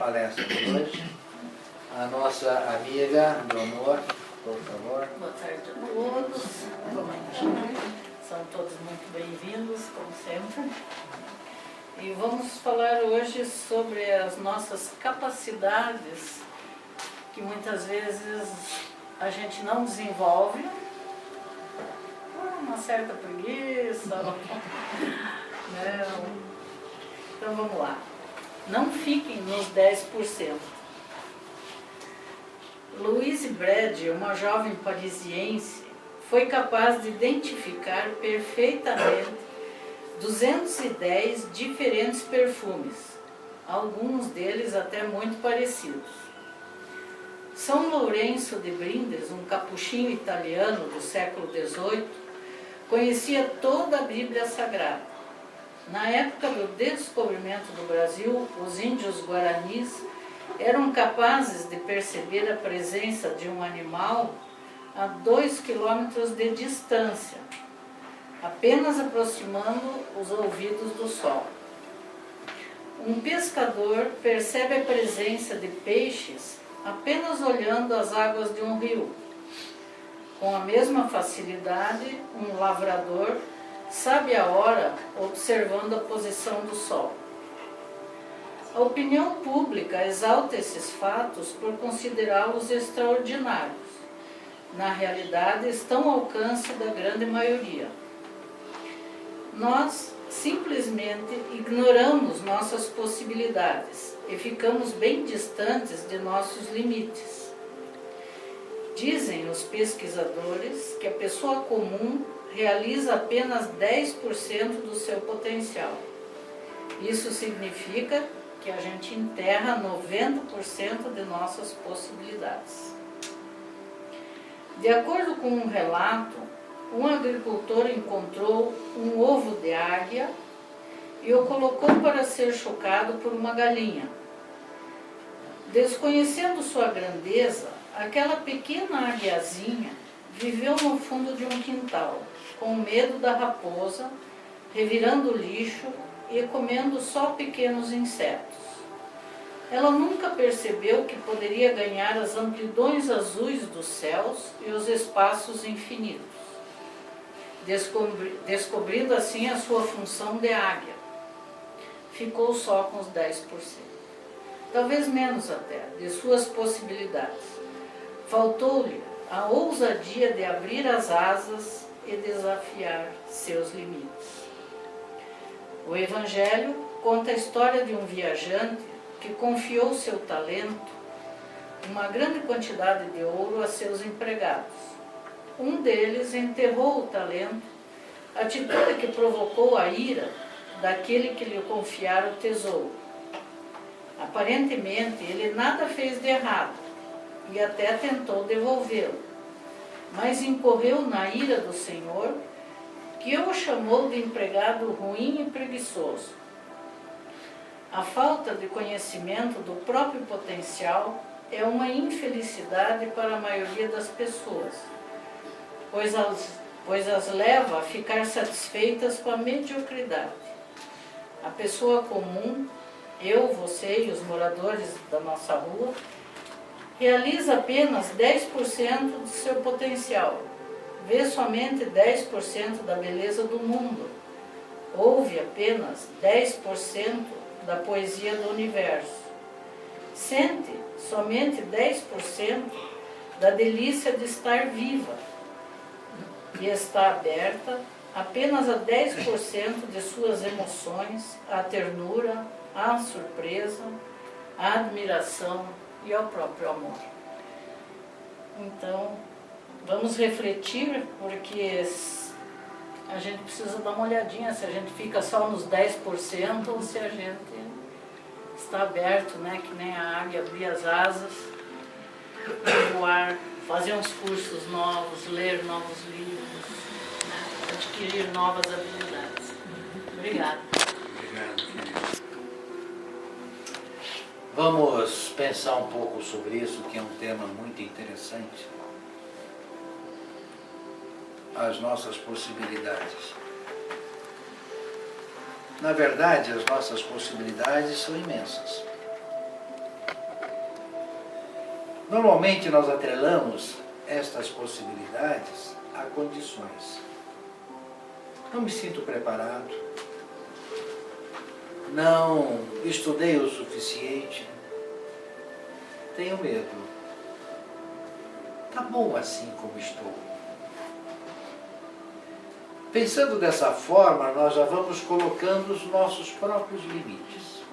palestra de hoje. A nossa amiga Leonor, por favor. Boa tarde a todos. São todos muito bem-vindos, como sempre. E vamos falar hoje sobre as nossas capacidades, que muitas vezes a gente não desenvolve, por uma certa preguiça. Né? Então vamos lá. Não fiquem nos 10%. Louise Brady, uma jovem parisiense, foi capaz de identificar perfeitamente 210 diferentes perfumes, alguns deles até muito parecidos. São Lourenço de Brindes, um capuchinho italiano do século XVIII, conhecia toda a Bíblia Sagrada. Na época do descobrimento do Brasil, os índios guaranis eram capazes de perceber a presença de um animal a 2 quilômetros de distância, apenas aproximando os ouvidos do sol. Um pescador percebe a presença de peixes apenas olhando as águas de um rio. Com a mesma facilidade, um lavrador sabe a hora observando a posição do sol. A opinião pública exalta esses fatos por considerá-los extraordinários. Na realidade, estão ao alcance da grande maioria. Nós simplesmente ignoramos nossas possibilidades e ficamos bem distantes de nossos limites. Dizem os pesquisadores que a pessoa comum realiza apenas 10% do seu potencial. Isso significa que a gente enterra 90% de nossas possibilidades. De acordo com um relato, um agricultor encontrou um ovo de águia e o colocou para ser chocado por uma galinha. Desconhecendo sua grandeza, aquela pequena águiazinha viveu no fundo de um quintal, com medo da raposa, revirando o lixo e comendo só pequenos insetos. Ela nunca percebeu que poderia ganhar as amplidões azuis dos céus e os espaços infinitos, descobrindo assim a sua função de águia. Ficou só com os 10%, talvez menos até, de suas possibilidades. Faltou-lhe a ousadia de abrir as asas e desafiar seus limites. O Evangelho conta a história de um viajante que confiou seu talento, uma grande quantidade de ouro, a seus empregados. Um deles enterrou o talento, atitude que provocou a ira daquele que lhe confiara o tesouro. Aparentemente, ele nada fez de errado e até tentou devolvê-lo, mas incorreu na ira do Senhor, que o chamou de empregado ruim e preguiçoso. A falta de conhecimento do próprio potencial é uma infelicidade para a maioria das pessoas, pois as leva a ficar satisfeitas com a mediocridade. A pessoa comum, eu, você e os moradores da nossa rua, realiza apenas 10% do seu potencial, vê somente 10% da beleza do mundo, ouve apenas 10% da poesia do universo, sente somente 10% da delícia de estar viva e está aberta apenas a 10% de suas emoções, à ternura, à surpresa, à admiração e ao próprio amor. Então, vamos refletir, porque a gente precisa dar uma olhadinha se a gente fica só nos 10% ou se a gente está aberto, né, que nem a águia, abrir as asas, voar, fazer uns cursos novos, ler novos livros, né, adquirir novas habilidades. Obrigada. Obrigado. Vamos pensar um pouco sobre isso, que é um tema muito interessante. As nossas possibilidades. Na verdade, as nossas possibilidades são imensas. Normalmente nós atrelamos estas possibilidades a condições. Não me sinto preparado, não estudei o suficiente, tenho medo. Tá bom assim como estou. Pensando dessa forma, nós já vamos colocando os nossos próprios limites.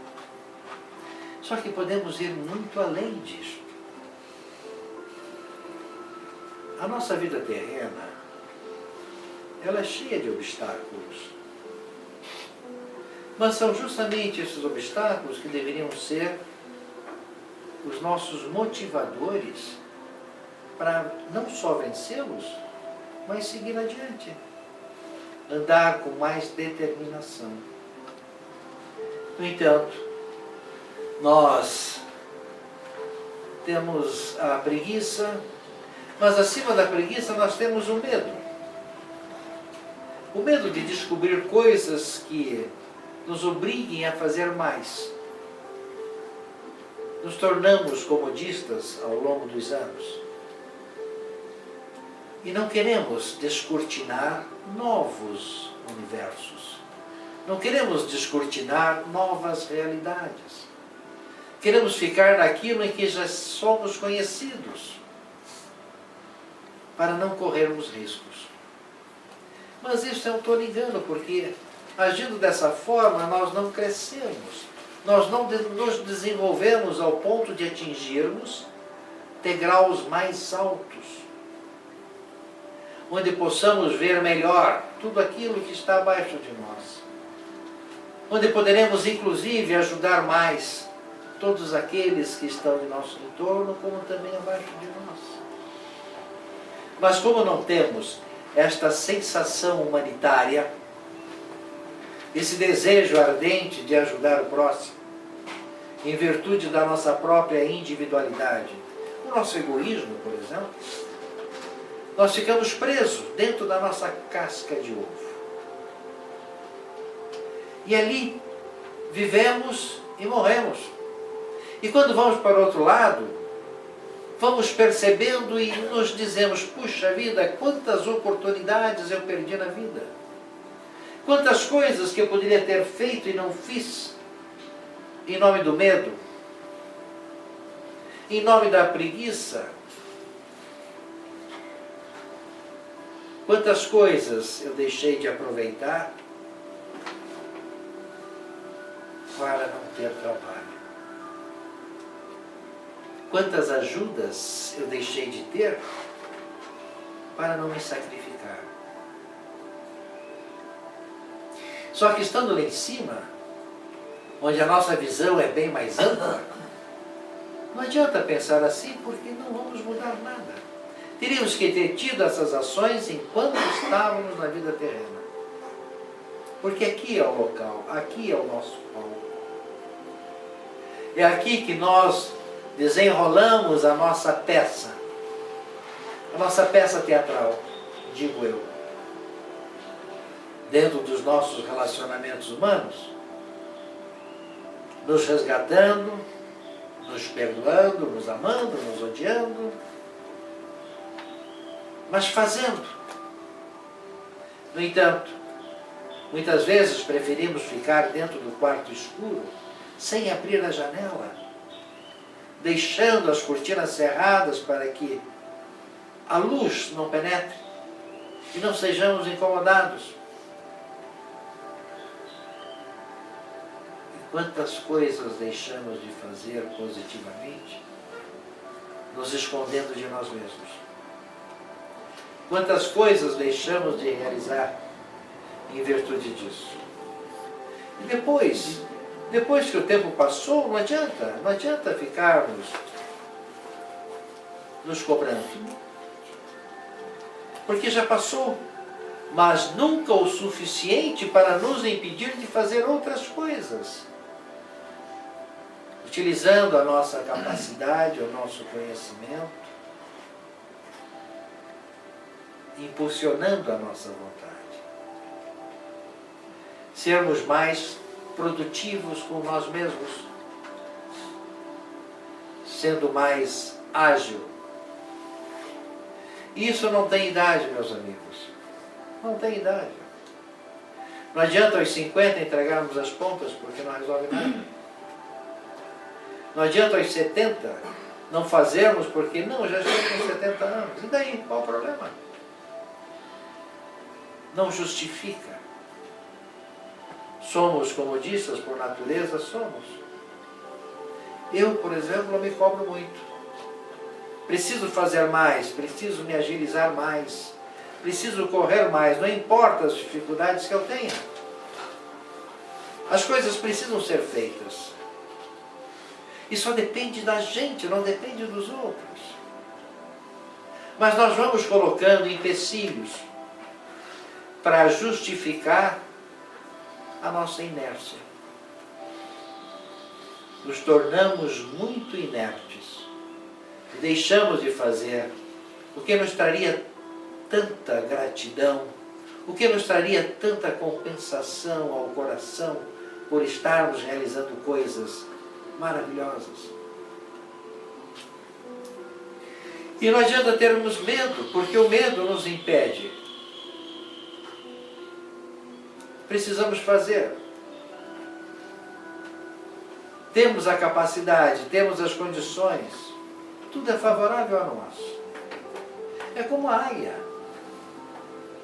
Só que podemos ir muito além disso. A nossa vida terrena, ela é cheia de obstáculos. Mas são justamente esses obstáculos que deveriam ser os nossos motivadores para não só vencê-los, mas seguir adiante. Andar com mais determinação. No entanto, nós temos a preguiça, mas acima da preguiça nós temos o medo. O medo de descobrir coisas que nos obriguem a fazer mais. Nos tornamos comodistas ao longo dos anos. E não queremos descortinar novos universos. Não queremos descortinar novas realidades. Queremos ficar naquilo em que já somos conhecidos, para não corrermos riscos. Mas isso é um tolo engano, porque agindo dessa forma nós não crescemos, nós não nos desenvolvemos ao ponto de atingirmos degraus mais altos, onde possamos ver melhor tudo aquilo que está abaixo de nós, onde poderemos inclusive ajudar mais todos aqueles que estão em nosso entorno, como também abaixo de nós. Mas como não temos esta sensação humanitária, esse desejo ardente de ajudar o próximo, em virtude da nossa própria individualidade, o nosso egoísmo, por exemplo, nós ficamos presos dentro da nossa casca de ovo. E ali vivemos e morremos. E quando vamos para o outro lado, vamos percebendo e nos dizemos, puxa vida, quantas oportunidades eu perdi na vida. Quantas coisas que eu poderia ter feito e não fiz, em nome do medo, em nome da preguiça. Quantas coisas eu deixei de aproveitar para não ter trabalho. Quantas ajudas eu deixei de ter para não me sacrificar. Só que estando lá em cima, onde a nossa visão é bem mais ampla, não adianta pensar assim, porque não vamos mudar nada. Teríamos que ter tido essas ações enquanto estávamos na vida terrena. Porque aqui é o local, aqui é o nosso palco. É aqui que nós desenrolamos a nossa peça teatral, digo eu. Dentro dos nossos relacionamentos humanos, nos resgatando, nos perdoando, nos amando, nos odiando, mas fazendo. No entanto, muitas vezes preferimos ficar dentro do quarto escuro, sem abrir a janela, deixando as cortinas cerradas para que a luz não penetre e não sejamos incomodados. E quantas coisas deixamos de fazer positivamente, nos escondendo de nós mesmos. Quantas coisas deixamos de realizar em virtude disso. E depois que o tempo passou, não adianta ficarmos nos cobrando. Porque já passou, mas nunca o suficiente para nos impedir de fazer outras coisas. Utilizando a nossa capacidade, o nosso conhecimento, impulsionando a nossa vontade. Sermos mais produtivos com nós mesmos, sendo mais ágil. Isso não tem idade, meus amigos. Não tem idade. Não adianta aos 50 entregarmos as pontas, porque não resolve nada. Não adianta aos 70 não fazermos, porque não, já estou com 70 anos. E daí, qual o problema? Não justifica. Somos comodistas por natureza, somos. Eu, por exemplo, me cobro muito. Preciso fazer mais, preciso me agilizar mais, preciso correr mais, não importa as dificuldades que eu tenha. As coisas precisam ser feitas. E só depende da gente, não depende dos outros. Mas nós vamos colocando empecilhos para justificar a nossa inércia. Nos tornamos muito inertes. E deixamos de fazer o que nos traria tanta gratidão, o que nos traria tanta compensação ao coração por estarmos realizando coisas maravilhosas. E não adianta termos medo, porque o medo nos impede. Precisamos fazer. Temos a capacidade, temos as condições. Tudo é favorável a nós. É como a águia.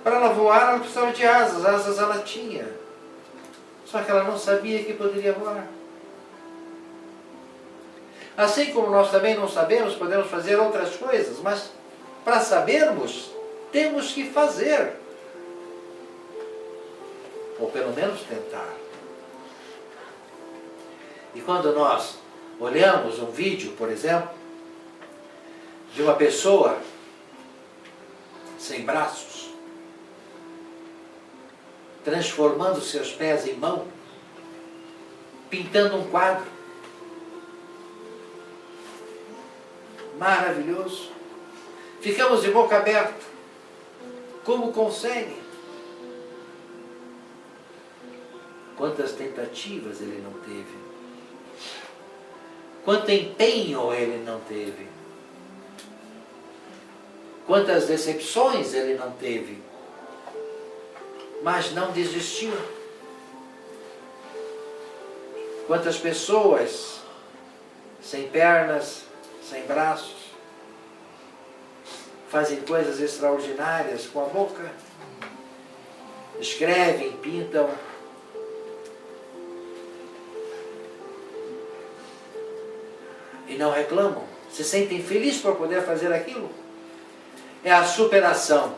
Para ela voar, ela precisava de asas. Asas ela tinha. Só que ela não sabia que poderia voar. Assim como nós também não sabemos, podemos fazer outras coisas, mas para sabermos, temos que fazer. Ou pelo menos tentar. E quando nós olhamos um vídeo, por exemplo, de uma pessoa sem braços, transformando seus pés em mão, pintando um quadro maravilhoso, ficamos de boca aberta. Como consegue? Quantas tentativas ele não teve? Quanto empenho ele não teve? Quantas decepções ele não teve? Mas não desistiu. Quantas pessoas sem pernas, sem braços, fazem coisas extraordinárias com a boca, escrevem, pintam, e não reclamam, se sentem felizes por poder fazer aquilo. É a superação.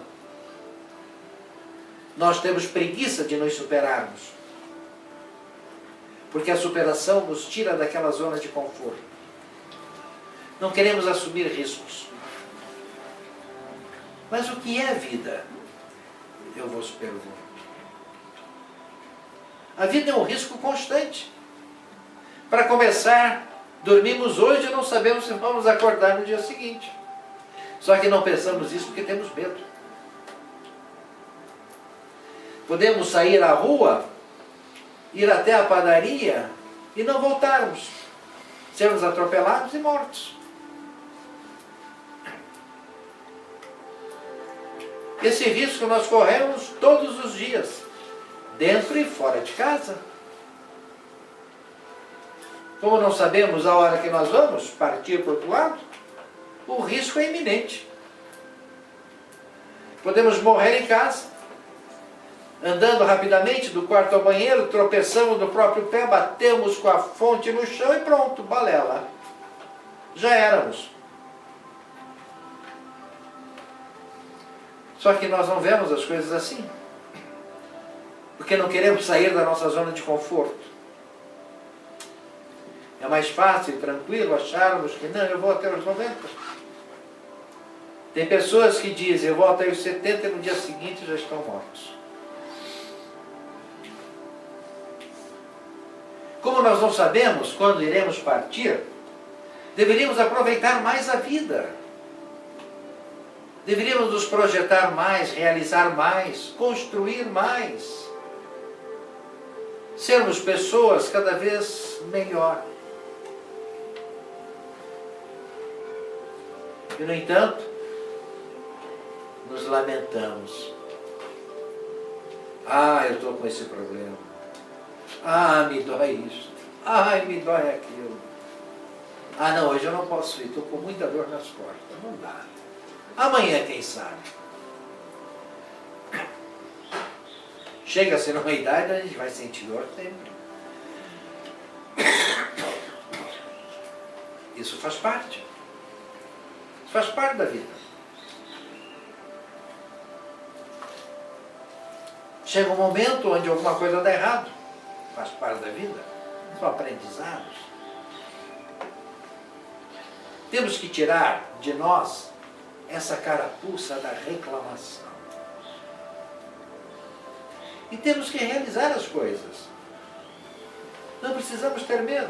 Nós temos preguiça de nos superarmos, porque a superação nos tira daquela zona de conforto. Não queremos assumir riscos. Mas o que é a vida? Eu vos pergunto. A vida é um risco constante. Para começar, dormimos hoje e não sabemos se vamos acordar no dia seguinte. Só que não pensamos isso porque temos medo. Podemos sair à rua, ir até a padaria e não voltarmos. Sermos atropelados e mortos. Esse risco nós corremos todos os dias, dentro e fora de casa. Como não sabemos a hora que nós vamos partir para o outro lado, o risco é iminente. Podemos morrer em casa, andando rapidamente do quarto ao banheiro, tropeçamos no próprio pé, batemos com a fonte no chão e pronto, balela. Já éramos. Só que nós não vemos as coisas assim, porque não queremos sair da nossa zona de conforto. É mais fácil e tranquilo acharmos que não, eu vou até os 90. Tem pessoas que dizem, eu vou até os 70 e no dia seguinte já estão mortos. Como nós não sabemos quando iremos partir, deveríamos aproveitar mais a vida. Deveríamos nos projetar mais, realizar mais, construir mais. Sermos pessoas cada vez melhor. E, no entanto, nos lamentamos. Ah, eu estou com esse problema. Ah, me dói isso. Ai, me dói aquilo. Ah, não, hoje eu não posso ir, estou com muita dor nas costas. Não dá. Amanhã, quem sabe? Chega-se numa idade, a gente vai sentir dor sempre. Isso faz parte. Isso faz parte da vida. Chega um momento onde alguma coisa dá errado. Faz parte da vida. São aprendizados. Temos que tirar de nós essa carapuça da reclamação. E temos que realizar as coisas. Não precisamos ter medo.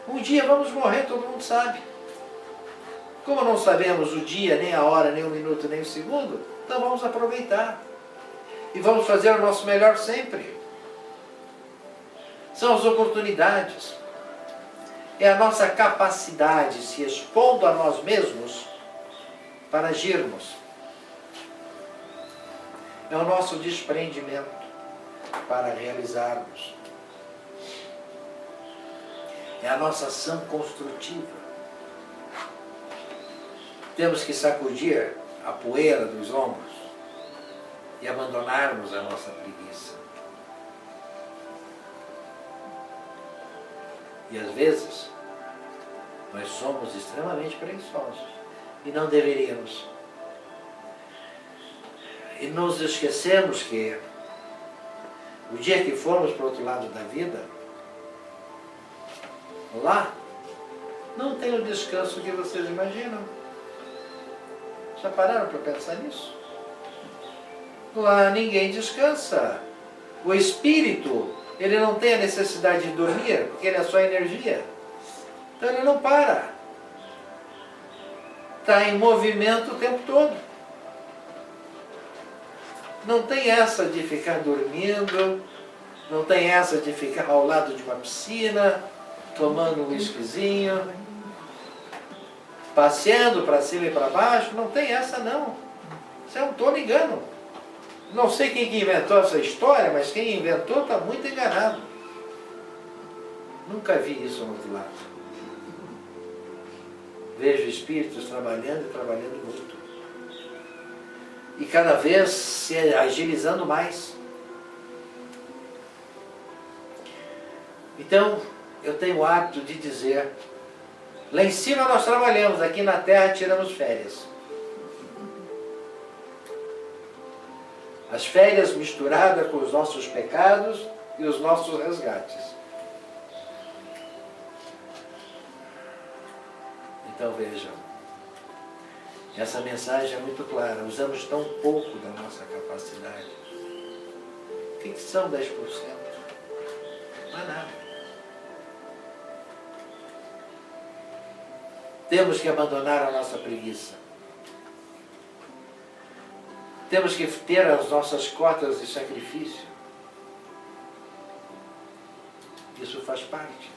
Um dia vamos morrer, todo mundo sabe. Como não sabemos o dia, nem a hora, nem o minuto, nem o segundo, então vamos aproveitar. E vamos fazer o nosso melhor sempre. São as oportunidades. É a nossa capacidade, se expondo a nós mesmos, para agirmos. É o nosso desprendimento para realizarmos. É a nossa ação construtiva. Temos que sacudir a poeira dos ombros e abandonarmos a nossa preguiça. E às vezes, nós somos extremamente preguiçosos e não deveríamos. E nos esquecemos que o dia que formos para o outro lado da vida, lá não tem o descanso que vocês imaginam. Já pararam para pensar nisso? Lá ninguém descansa. O espírito, ele não tem a necessidade de dormir, porque ele é só energia. Então ele não para. Está em movimento o tempo todo. Não tem essa de ficar dormindo, não tem essa de ficar ao lado de uma piscina, tomando um whiskyzinho, passeando para cima e para baixo. Não tem essa não. Isso é um tolo engano. Não sei quem que inventou essa história, mas quem inventou está muito enganado. Nunca vi isso no outro lado. Vejo espíritos trabalhando e trabalhando muito. E cada vez se agilizando mais. Então, eu tenho o hábito de dizer, lá em cima nós trabalhamos, aqui na terra tiramos férias. As férias misturadas com os nossos pecados e os nossos resgates. Então vejam, essa mensagem é muito clara. Usamos tão pouco da nossa capacidade. O que são 10%? Não é nada. Temos que abandonar a nossa preguiça. Temos que ter as nossas cotas de sacrifício. Isso faz parte.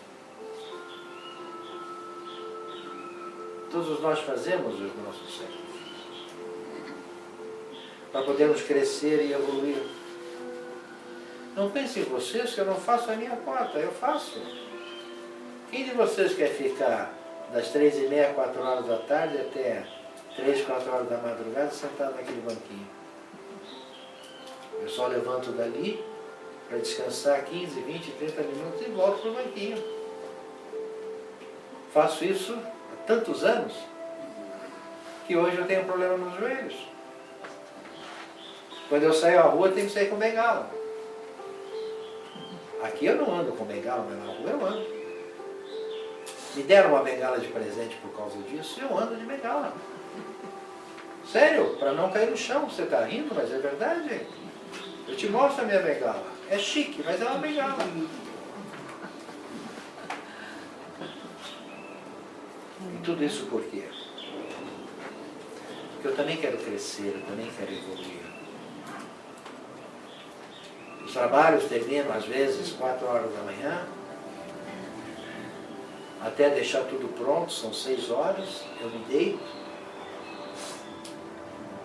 Todos nós fazemos os nossos sacrifícios para podermos crescer e evoluir. Não pensem em vocês que eu não faço a minha cota, eu faço. Quem de vocês quer ficar das 3h30, 4 horas da tarde até 3, 4 horas da madrugada sentado naquele banquinho? Eu só levanto dali para descansar 15, 20, 30 minutos e volto para o banquinho. Faço isso há tantos anos que hoje eu tenho um problema nos joelhos. Quando eu saio à rua, eu tenho que sair com bengala. Aqui eu não ando com bengala, mas na rua eu ando. Me deram uma bengala de presente por causa disso, eu ando de bengala. Sério, para não cair no chão. Você está rindo, mas é verdade. Eu te mostro a minha bengala. É chique, mas é uma bengala. E tudo isso por quê? Porque eu também quero crescer, eu também quero evoluir. Os trabalhos terminam às vezes 4 horas da manhã. até deixar tudo pronto, são 6 horas, eu me deito.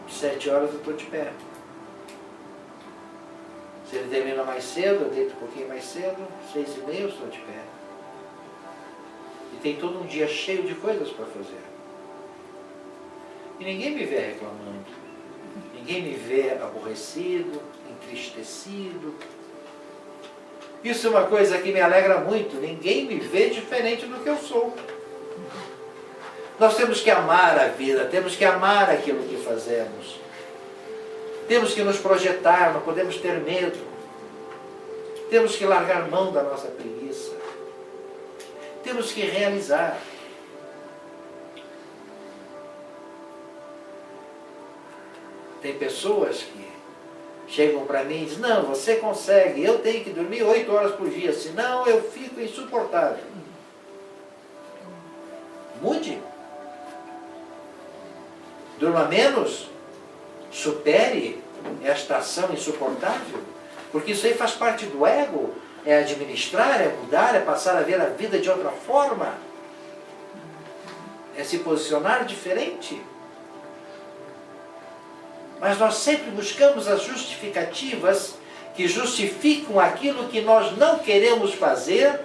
7 horas eu estou de pé. Se ele termina mais cedo, eu deito um pouquinho mais cedo, 6h30 eu estou de pé. E tem todo um dia cheio de coisas para fazer. E ninguém me vê reclamando. Ninguém me vê aborrecido, entristecido. Isso é uma coisa que me alegra muito. Ninguém me vê diferente do que eu sou. Nós temos que amar a vida, temos que amar aquilo que fazemos. Temos que nos projetar, não podemos ter medo. Temos que largar mão da nossa preguiça. Temos que realizar. Tem pessoas que chegam para mim e dizem, não, você consegue, eu tenho que dormir 8 horas por dia, senão eu fico insuportável. Mude. Durma menos. Supere esta ação insuportável. Porque isso aí faz parte do ego. É administrar, é mudar, é passar a ver a vida de outra forma. É se posicionar diferente. Mas nós sempre buscamos as justificativas que justificam aquilo que nós não queremos fazer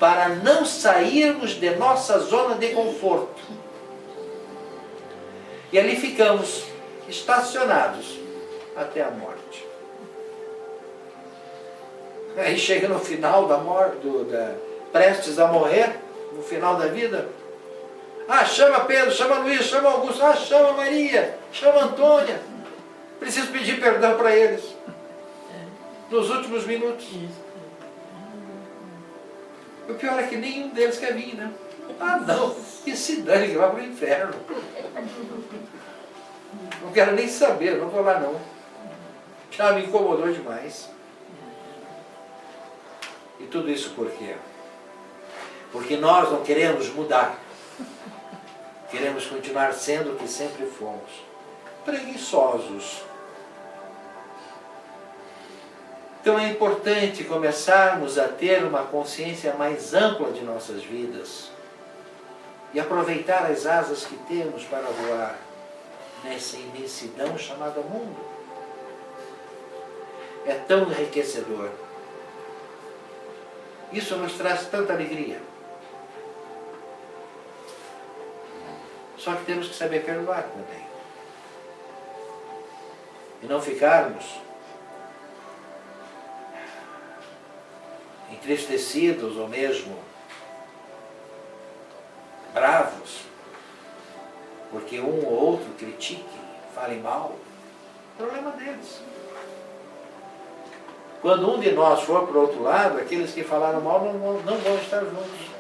para não sairmos de nossa zona de conforto. E ali ficamos estacionados até a morte. Aí chega no final da morte, prestes a morrer, no final da vida. Ah, chama Pedro, chama Luiz, chama Augusto, ah, chama Maria, chama Antônia. Preciso pedir perdão para eles. Nos últimos minutos. O pior é que nenhum deles quer vir, né? Ah, não, que se dane, que vai para o inferno. Não quero nem saber, não vou lá não. Já me incomodou demais. E tudo isso por quê? Porque nós não queremos mudar. Queremos continuar sendo o que sempre fomos. Preguiçosos. Então é importante começarmos a ter uma consciência mais ampla de nossas vidas e aproveitar as asas que temos para voar nessa imensidão chamada mundo. É tão enriquecedor. Isso nos traz tanta alegria. Só que temos que saber perdoar também. E não ficarmos entristecidos ou mesmo bravos, porque um ou outro critique, fale mal. Problema deles. Quando um de nós for para o outro lado, aqueles que falaram mal não vão estar juntos.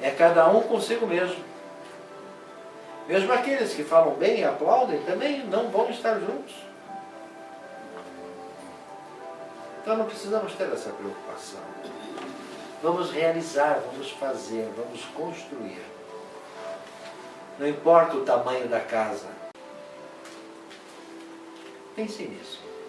É cada um consigo mesmo. Mesmo aqueles que falam bem e aplaudem também não vão estar juntos. Então não precisamos ter essa preocupação. Vamos realizar, vamos fazer, vamos construir. Não importa o tamanho da casa. Pense nisso.